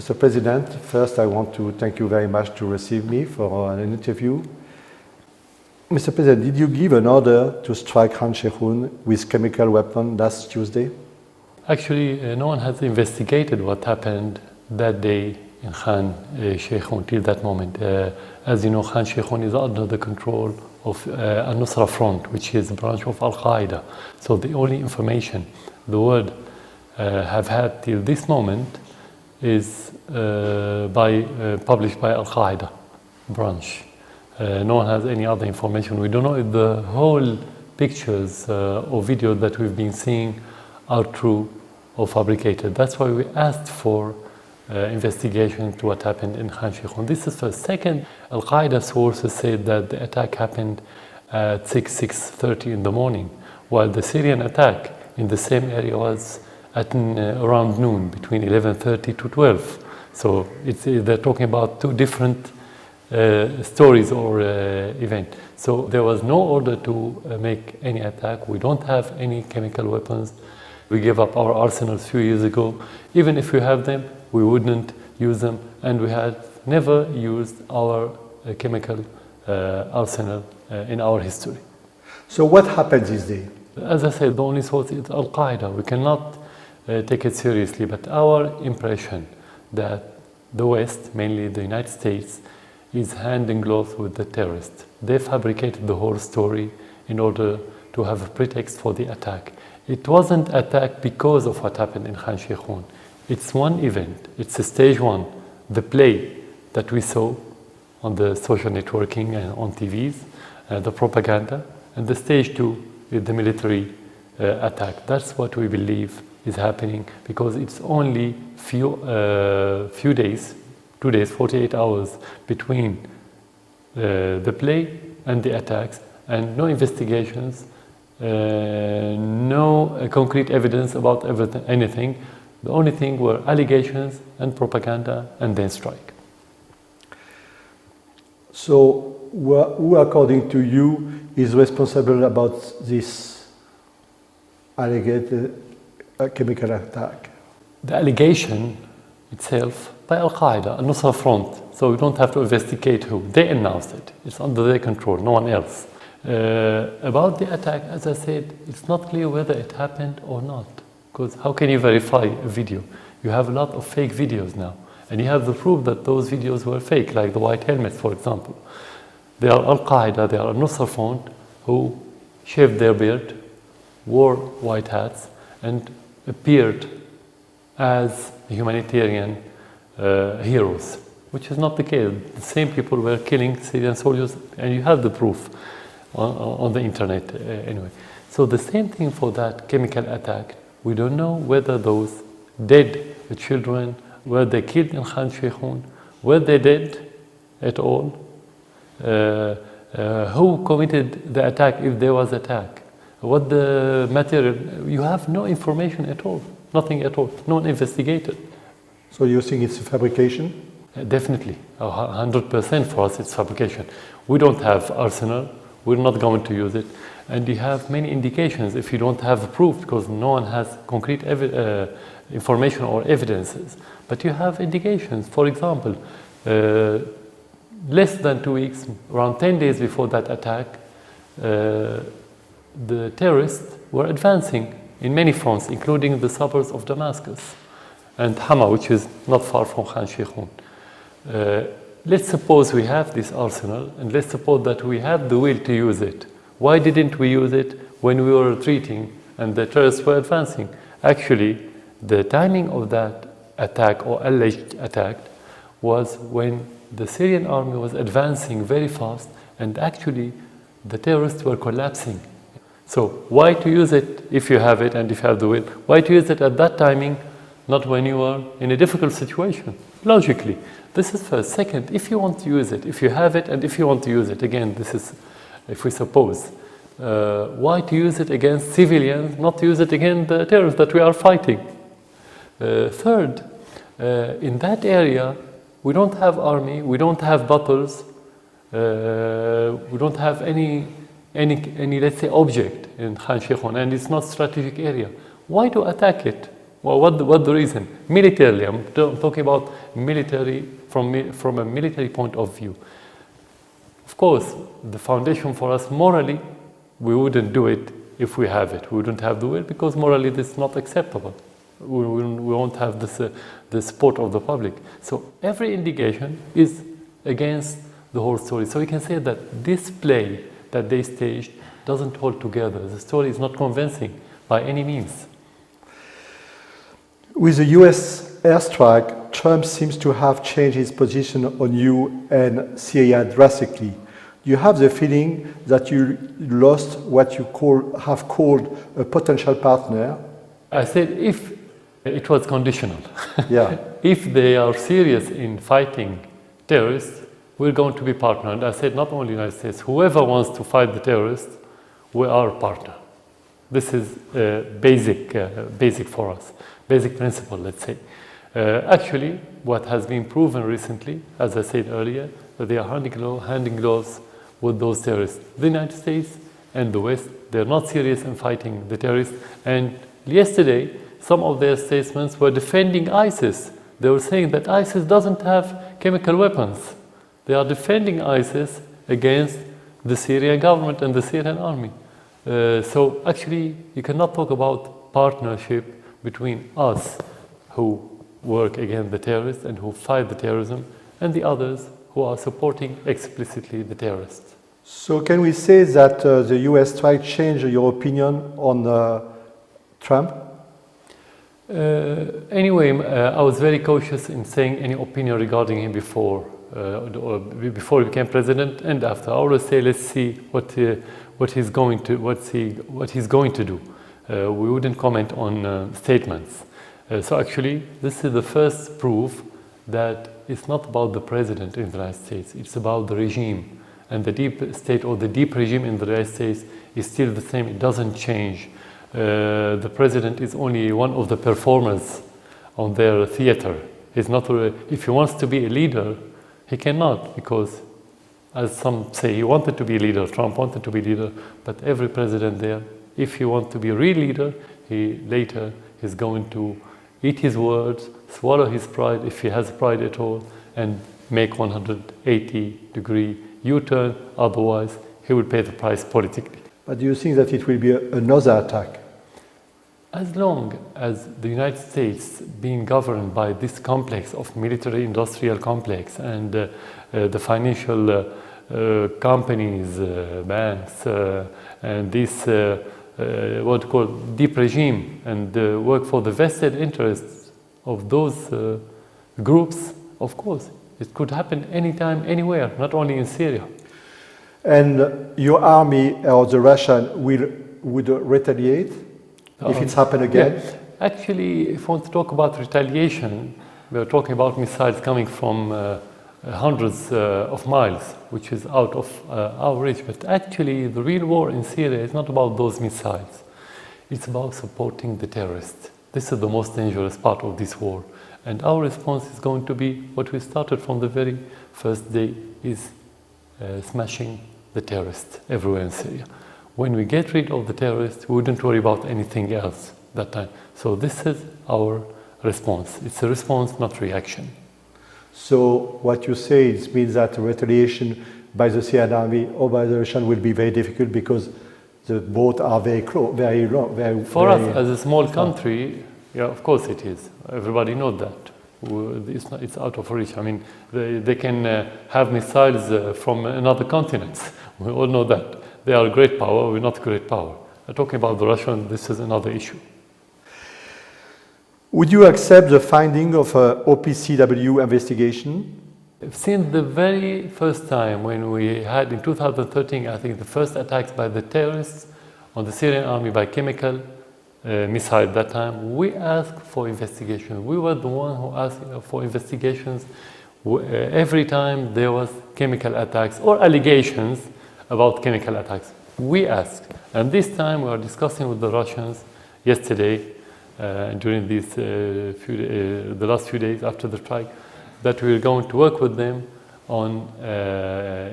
Mr. President, first I want to thank you very much to receive me for an interview. Mr. President, did you give an order to strike Khan Shaykhun with chemical weapon last Tuesday? Actually, no one has investigated what happened that day in Khan Shaykhun till that moment. As you know, Khan Shaykhun is under the control of al-Nusra Front, which is a branch of al-Qaeda. So the only information the world have had till this moment is published by al-Qaeda branch. No one has any other information. We don't know if the whole pictures or videos that we've been seeing are true or fabricated. That's why we asked for investigation to what happened in Khan Shaykhun. This is first. Second, al-Qaeda sources said that the attack happened at 6:30 in the morning, while the Syrian attack in the same area was at around noon, between 11:30 to 12. So they're talking about two different stories or events. So there was no order to make any attack. We don't have any chemical weapons. We gave up our arsenals a few years ago. Even if we have them, we wouldn't use them, and we had never used our chemical arsenal in our history. So what happened this day? As I said, the only source is al-Qaeda. We cannot take it seriously, but our impression that the West, mainly the United States, is hand in glove with the terrorists. They fabricated the whole story in order to have a pretext for the attack. It wasn't attack because of what happened in Khan Shaykhun. It's one event. It's a stage one, the play that we saw on the social networking and on TVs, the propaganda, and the stage two is the military attack. That's what we believe is happening, because it's only few days, 2 days, 48 hours between the play and the attacks, and no investigations, no concrete evidence about anything. The only thing were allegations and propaganda, and then strike. So who, according to you, is responsible about this alleged chemical attack? The allegation itself by al-Qaeda, al-Nusra Front. So we don't have to investigate who. They announced it. It's under their control, no one else. About the attack, as I said, it's not clear whether it happened or not. Because how can you verify a video? You have a lot of fake videos now. And you have the proof that those videos were fake, like the white helmets, for example. They are al-Qaeda, they are al-Nusra Front, who shaved their beard, wore white hats, and appeared as humanitarian heroes, which is not the case. The same people were killing Syrian soldiers, and you have the proof on the internet anyway. So the same thing for that chemical attack. We don't know whether those dead children, were they killed in Khan Shaykhun, were they dead at all, who committed the attack if there was attack, what the material. You have no information at all, nothing at all, no one investigated. So you think it's a fabrication? Definitely, 100% for us it's fabrication. We don't have arsenal, we're not going to use it. And you have many indications if you don't have proof, because no one has concrete information or evidences. But you have indications. For example, less than 2 weeks, around 10 days before that attack, the terrorists were advancing in many fronts, including the suburbs of Damascus and Hama, which is not far from Khan Shaykhun. Let's suppose we have this arsenal, and let's suppose that we have the will to use it. Why didn't we use it when we were retreating and the terrorists were advancing? Actually, the timing of that attack or alleged attack was when the Syrian army was advancing very fast, and actually the terrorists were collapsing. So why to use it if you have it and if you have the will? Why to use it at that timing, not when you are in a difficult situation? Logically, this is first. Second, if you want to use it, if you have it and if you want to use it, again, this is if we suppose, why to use it against civilians, not to use it against the terrorists that we are fighting? Third, in that area, we don't have army, we don't have battles, we don't have any let's say object in Khan Shaykhun, and it's not strategic area. Why to attack it? Well, what the reason? Militarily, I'm talking about military from a military point of view. Of course, the foundation for us morally, we wouldn't do it if we have it. We wouldn't have the will because morally this is not acceptable. We won't have the support of the public. So every indication is against the whole story. So we can say that this play that they staged doesn't hold together. The story is not convincing by any means. With the US airstrike, Trump seems to have changed his position on you and Syria drastically. Do you have the feeling that you lost what you have called a potential partner? I said if it was conditional. Yeah. If they are serious in fighting terrorists, we're going to be partnered. I said not only the United States, whoever wants to fight the terrorists, we are a partner. This is basic for us, basic principle, let's say. Actually, what has been proven recently, as I said earlier, that they are handing gloves with those terrorists. The United States and the West, they're not serious in fighting the terrorists. And yesterday, some of their statements were defending ISIS. They were saying that ISIS doesn't have chemical weapons. They are defending ISIS against the Syrian government and the Syrian army. So actually, you cannot talk about partnership between us who work against the terrorists and who fight the terrorism and the others who are supporting explicitly the terrorists. So can we say that the US strike changed your opinion on Trump? Anyway, I was very cautious in saying any opinion regarding him before he became president and after. I always say, let's see what he's going to do. We wouldn't comment on statements. So actually, this is the first proof that it's not about the president in the United States. It's about the regime, and the deep state or the deep regime in the United States is still the same. It doesn't change. The president is only one of the performers on their theater. He's not. If he wants to be a leader, he cannot, because, as some say, he wanted to be a leader. Trump wanted to be a leader, but every president there, if he wants to be a real leader, he later is going to eat his words, swallow his pride, if he has pride at all, and make 180-degree U-turn. Otherwise, he will pay the price politically. But do you think that it will be another attack? As long as the United States being governed by this complex of military-industrial complex and the financial companies, banks, and this what call deep regime, and work for the vested interests of those groups, of course, it could happen anytime, anywhere, not only in Syria. And your army or the Russian would retaliate if it's happened again? Yeah. Actually, if we want to talk about retaliation, we are talking about missiles coming from hundreds of miles, which is out of our reach. But actually, the real war in Syria is not about those missiles. It's about supporting the terrorists. This is the most dangerous part of this war. And our response is going to be what we started from the very first day, is smashing the terrorists everywhere in Syria. When we get rid of the terrorists, we wouldn't worry about anything else that time. So this is our response. It's a response, not reaction. So what you say it means that retaliation by the Syrian army or by the Russian will be very difficult because the both are very close, very long. For us, as a small country, yeah, of course it is. Everybody knows that. It's out of reach. I mean, they can have missiles from another continent. We all know that. They are a great power, we're not a great power. Talking about the Russian, this is another issue. Would you accept the finding of OPCW investigation? Since the very first time when we had in 2013, I think the first attacks by the terrorists on the Syrian army by chemical missile at that time, we asked for investigation. We were the one who asked for investigations every time there was chemical attacks or allegations about chemical attacks. We asked. And this time we are discussing with the Russians yesterday, during these the last few days after the strike, that we are going to work with them on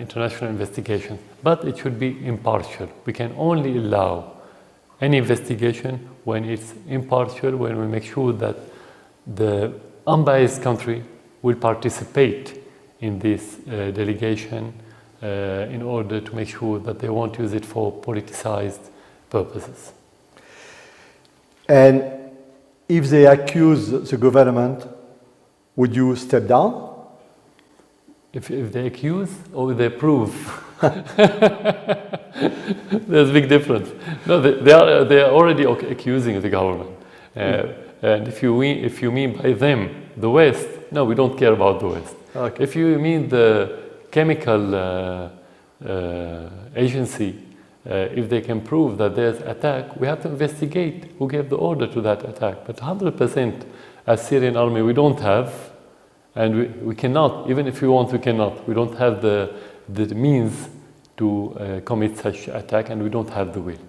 international investigation. But it should be impartial. We can only allow any investigation when it's impartial, when we make sure that the unbiased country will participate in this delegation in order to make sure that they won't use it for politicized purposes. And if they accuse the government, would you step down? If they accuse or they prove, there's a big difference. No, they are already accusing the government. And if you mean by them the West, no, we don't care about the West. Okay. If you mean the chemical agency, if they can prove that there's attack, we have to investigate who gave the order to that attack. But 100% as Syrian army, we don't have, and we cannot, even if we want, we cannot. We don't have the means to commit such attack, and we don't have the will.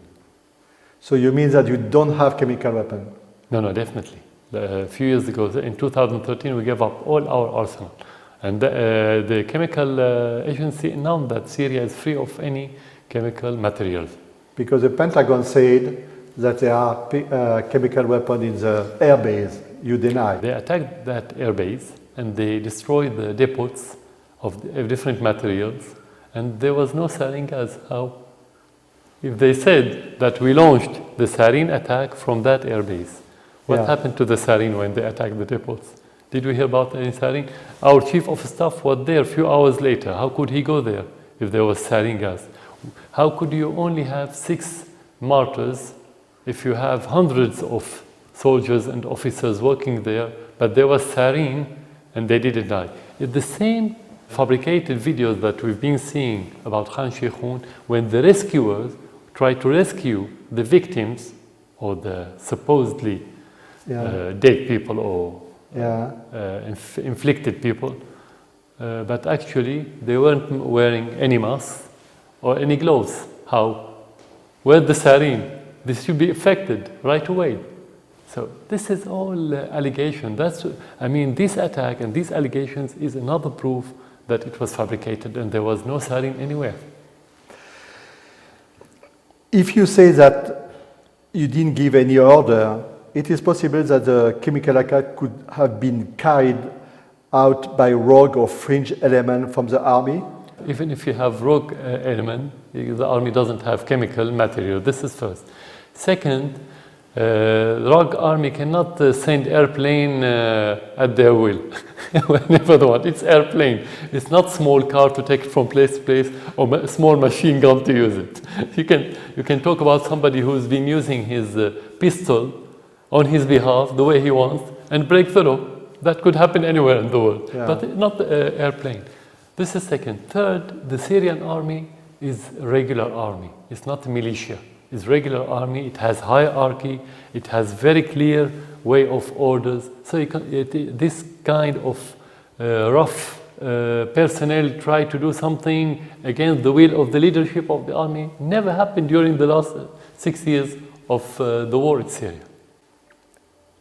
So you mean that you don't have chemical weapon? No, definitely. A few years ago, in 2013, we gave up all our arsenal. And the chemical agency announced that Syria is free of any chemical materials. Because the Pentagon said that there are chemical weapons in the airbase. You deny. They attacked that airbase and they destroyed the depots of different materials, and there was no sarin gas. How? If they said that we launched the sarin attack from that airbase, what happened to the sarin when they attacked the depots? Did we hear about any sarin? Our chief of staff was there a few hours later. How could he go there if there was sarin gas? How could you only have 6 martyrs if you have hundreds of soldiers and officers working there, but there was sarin and they didn't die? It's the same fabricated videos that we've been seeing about Khan Shaykhun when the rescuers try to rescue the victims or the supposedly dead people or inflicted people, but actually they weren't wearing any masks or any gloves. How? Where's the sarin? This should be affected right away. So this is all allegation. This attack and these allegations is another proof that it was fabricated and there was no sarin anywhere. If you say that you didn't give any order, it is possible that the chemical attack could have been carried out by rogue or fringe element from the army? Even if you have rogue element, the army doesn't have chemical material. This is first. Second, rogue army cannot send airplane at their will whenever they want. It's airplane. It's not small car to take it from place to place or a small machine gun to use it. You can talk about somebody who's been using his pistol on his behalf the way he wants and break through. That could happen anywhere in the world, but not the airplane. This is second. Third, the Syrian army is a regular army. It's not a militia. It's regular army. It has hierarchy. It has very clear way of orders. So this kind of rough personnel try to do something against the will of the leadership of the army never happened during the last 6 years of the war in Syria.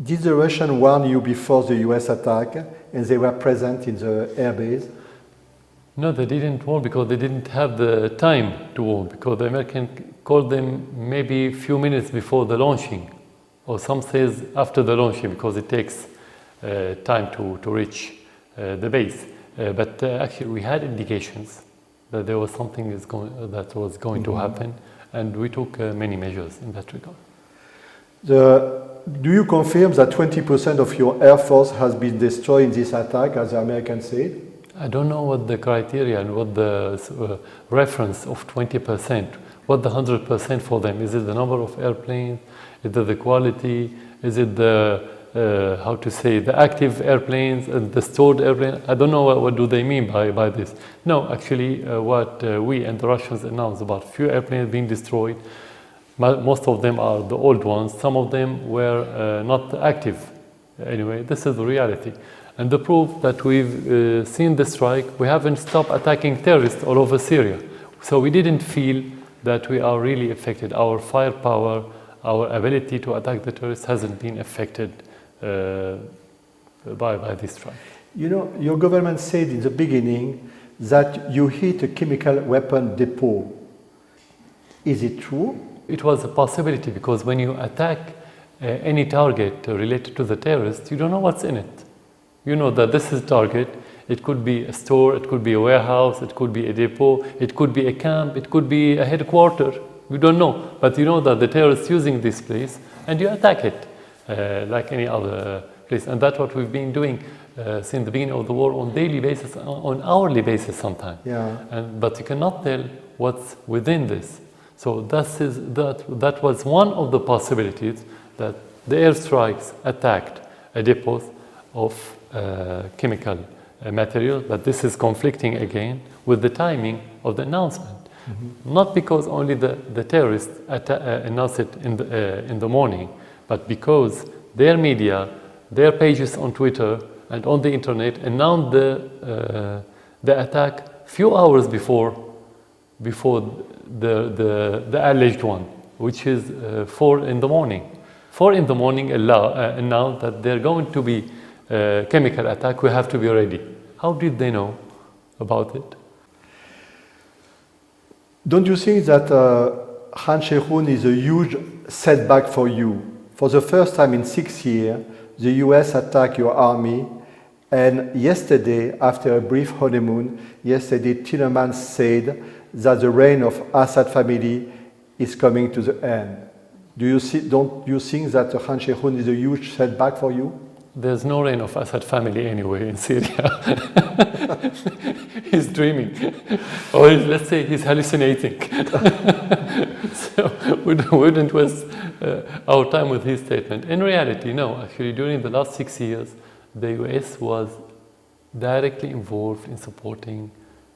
Did the Russians warn you before the US attack and they were present in the airbase? No, they didn't warn because they didn't have the time to warn, because the Americans called them maybe a few minutes before the launching, or some says after the launching, because it takes time to reach the base. But actually we had indications that there was something that was going to happen, and we took many measures in that regard. Do you confirm that 20% of your air force has been destroyed in this attack, as the Americans said? I don't know what the criteria and what the reference of 20%, what the 100% for them. Is it the number of airplanes? Is it the quality? Is it the, the active airplanes and the stored airplanes? I don't know what do they mean by this. No, actually what we and the Russians announced about few airplanes being destroyed. Most of them are the old ones. Some of them were not active. Anyway, this is the reality. And the proof that we've seen the strike, we haven't stopped attacking terrorists all over Syria. So we didn't feel that we are really affected. Our firepower, our ability to attack the terrorists hasn't been affected by this strike. You know, your government said in the beginning that you hit a chemical weapon depot. Is it true? It was a possibility because when you attack any target related to the terrorists, you don't know what's in it. You know that this is target. It could be a store, it could be a warehouse, it could be a depot, it could be a camp, it could be a headquarters. You don't know, but you know that the terrorists using this place, and you attack it like any other place. And that's what we've been doing since the beginning of the war on daily basis, on hourly basis sometimes. Yeah. But you cannot tell what's within this. So that was one of the possibilities, that the airstrikes attacked a depot of chemical material, but this is conflicting again with the timing of the announcement. Mm-hmm. Not because only the terrorists announced it in the morning, but because their media, their pages on Twitter and on the internet announced the attack few hours before the alleged one, which is 4 in the morning. 4 in the morning announced that they're going to be chemical attack, we have to be ready. How did they know about it? Don't you think that Khan Shaykhun is a huge setback for you? For the first time in 6 years, the US attacked your army, and yesterday, after a brief honeymoon, Timmermans said that the reign of Assad family is coming to the end. Don't you think that Khan Shaykhun is a huge setback for you? There's no reign of Assad family anyway in Syria. He's dreaming, or let's say he's hallucinating. So we wouldn't waste our time with his statement. In reality, no. Actually, during the last 6 years, the US was directly involved in supporting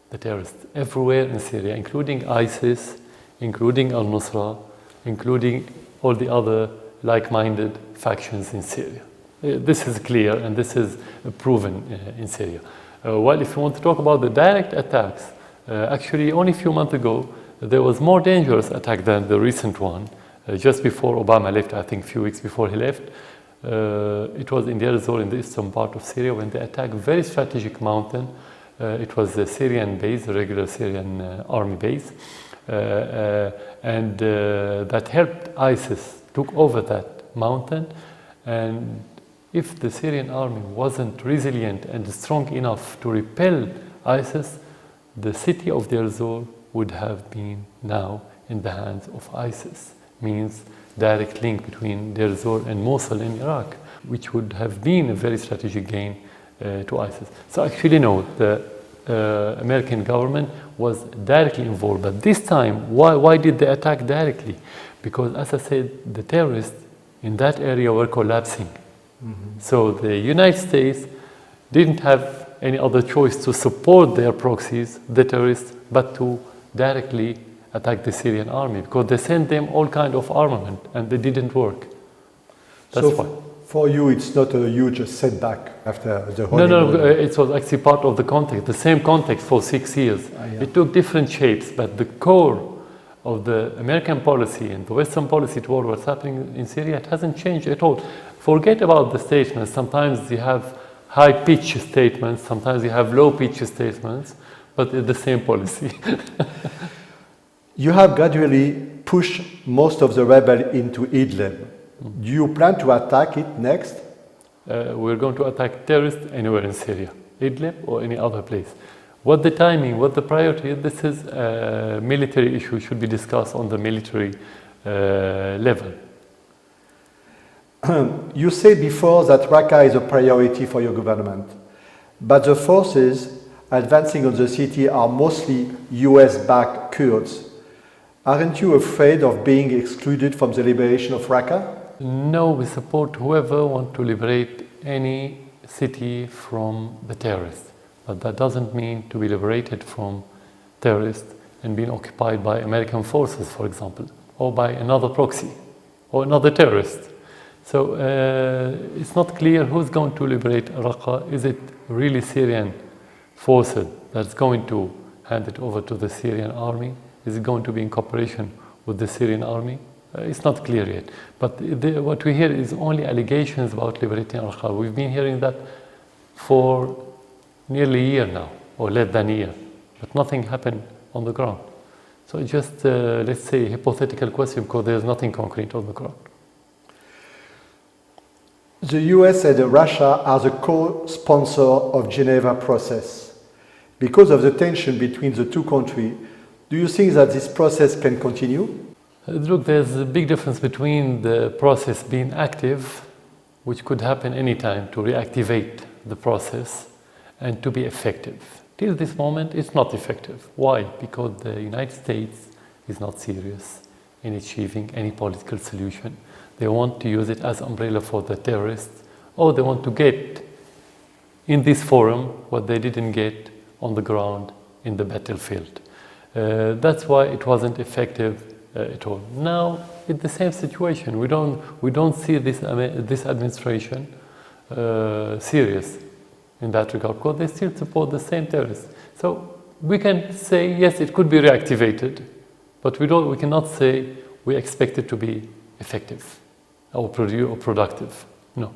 the terrorists everywhere in Syria, including ISIS, including al-Nusra, including all the other like-minded factions in Syria. This is clear and this is proven in Syria. Well, if you want to talk about the direct attacks, actually only a few months ago there was more dangerous attack than the recent one. Just before Obama left, I think a few weeks before he left, it was in Deir ez-Zor in the eastern part of Syria when they attacked a very strategic mountain. It was a Syrian base, a regular Syrian army base, and that helped ISIS took over that mountain. And if the Syrian army wasn't resilient and strong enough to repel ISIS, the city of Deir ez-Zor would have been now in the hands of ISIS. Means direct link between Deir ez-Zor and Mosul in Iraq, which would have been a very strategic gain to ISIS. So actually no, the American government was directly involved. But this time, why did they attack directly? Because as I said, the terrorists in that area were collapsing. Mm-hmm. So the United States didn't have any other choice to support their proxies, the terrorists, but to directly attack the Syrian army, because they sent them all kind of armament and they didn't work. That's why. For you, it's not a huge setback after the honeymoon? No, it was actually part of the context, the same context for 6 years. Yeah. It took different shapes, but the core of the American policy and the Western policy toward what's happening in Syria, it hasn't changed at all. Forget about the statements. Sometimes you have high-pitched statements, sometimes you have low-pitched statements, but it's the same policy. You have gradually pushed most of the rebels into Idlib. Do you plan to attack it next? We're going to attack terrorists anywhere in Syria, Idlib or any other place. What the timing, what the priority, this is a military issue, should be discussed on the military level. You said before that Raqqa is a priority for your government, but the forces advancing on the city are mostly US-backed Kurds. Aren't you afraid of being excluded from the liberation of Raqqa? No, we support whoever wants to liberate any city from the terrorists. But that doesn't mean to be liberated from terrorists and being occupied by American forces, for example, or by another proxy or another terrorist. So it's not clear who's going to liberate Raqqa. Is it really Syrian forces that's going to hand it over to the Syrian army? Is it going to be in cooperation with the Syrian army? It's not clear yet. But what we hear is only allegations about liberating Raqqa. We've been hearing that for nearly a year now, or less than a year. But nothing happened on the ground. So it's just, let's say, a hypothetical question because there's nothing concrete on the ground. The US and Russia are the co-sponsor of Geneva process. Because of the tension between the two countries, do you think that this process can continue? Look, there's a big difference between the process being active, which could happen anytime to reactivate the process, and to be effective. Till this moment, it's not effective. Why? Because the United States is not serious in achieving any political solution. They want to use it as umbrella for the terrorists, or they want to get in this forum what they didn't get on the ground in the battlefield. That's why it wasn't effective at all. Now, it's the same situation. We don't see this administration serious in that regard, because they still support the same terrorists. So we can say, yes, it could be reactivated, but we cannot say we expect it to be effective or productive. No.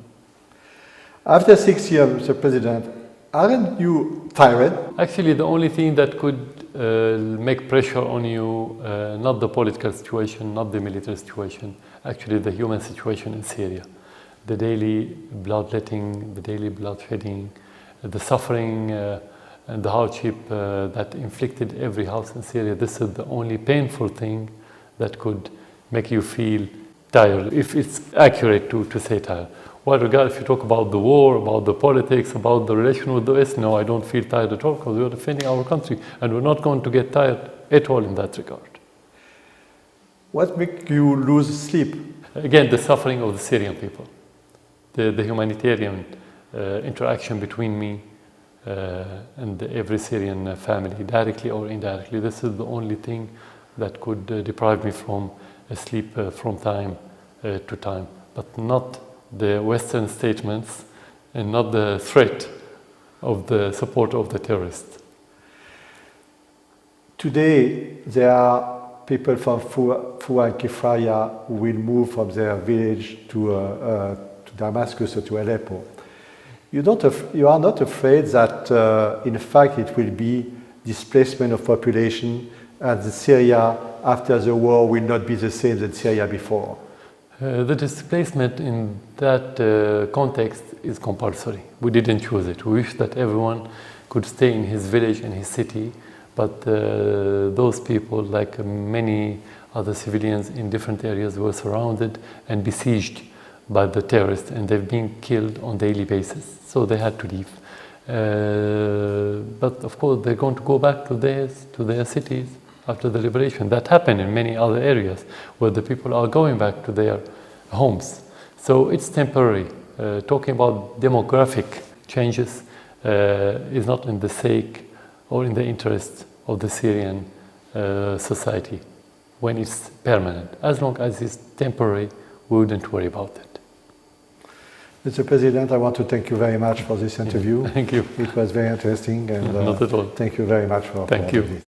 After 6 years, Mr. President, aren't you tired? Actually, the only thing that could make pressure on you, not the political situation, not the military situation, actually the human situation in Syria. The daily bloodletting, the daily bloodshedding, the suffering and the hardship that inflicted every house in Syria. This is the only painful thing that could make you feel tired, if it's accurate to say tired. Well, regard if you talk about the war, about the politics, about the relation with the West, no, I don't feel tired at all, because we are defending our country, and we're not going to get tired at all in that regard. What makes you lose sleep? Again, the suffering of the Syrian people, the humanitarian interaction between me and every Syrian family, directly or indirectly. This is the only thing that could deprive me from sleep from time to time, but not the Western statements and not the threat of the support of the terrorists. Today, there are people from Fua and Kifraya who will move from their village to Damascus or to Aleppo. You are not afraid that, in fact, it will be displacement of population, and Syria after the war will not be the same as Syria before? The displacement in that context is compulsory. We didn't choose it. We wish that everyone could stay in his village and his city, but those people, like many other civilians in different areas, were surrounded and besieged by the terrorists, and they've been killed on a daily basis, so they had to leave. But of course, they're going to go back to their cities after the liberation. That happened in many other areas where the people are going back to their homes. So it's temporary. Talking about demographic changes is not in the sake or in the interest of the Syrian society when it's permanent. As long as it's temporary, we wouldn't worry about it. Mr. President, I want to thank you very much for this interview. Thank you. It was very interesting, and not at all. Thank you very much for Thank you. This.